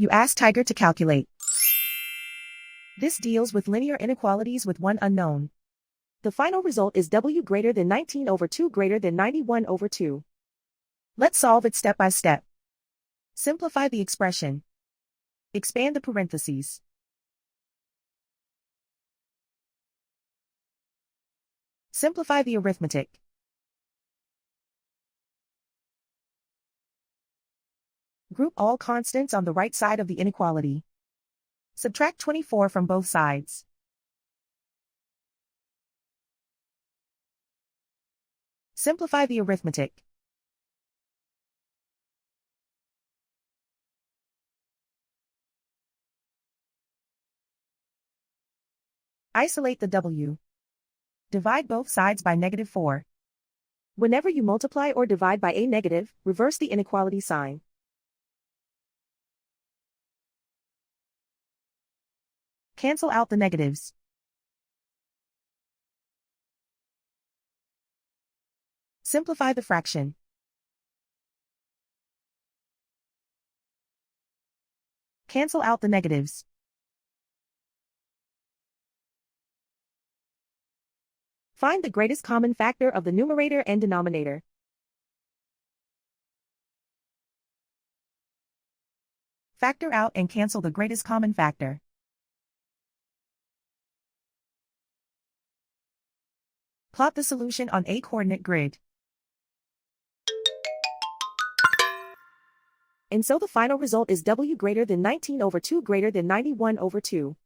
You ask Tiger to calculate. This deals with linear inequalities with one unknown. The final result is w greater than 19 over 2 greater than 91 over 2. Let's solve it step by step. Simplify the expression. Expand the parentheses. Simplify the arithmetic. Group all constants on the right side of the inequality. Subtract 24 from both sides. Simplify the arithmetic. Isolate the w. Divide both sides by -4. Whenever you multiply or divide by a negative, reverse the inequality sign. Cancel out the negatives. Simplify the fraction. Cancel out the negatives. Find the greatest common factor of the numerator and denominator. Factor out and cancel the greatest common factor. Plot the solution on a coordinate grid. And so the final result is w greater than 19 over 2 greater than 91 over 2.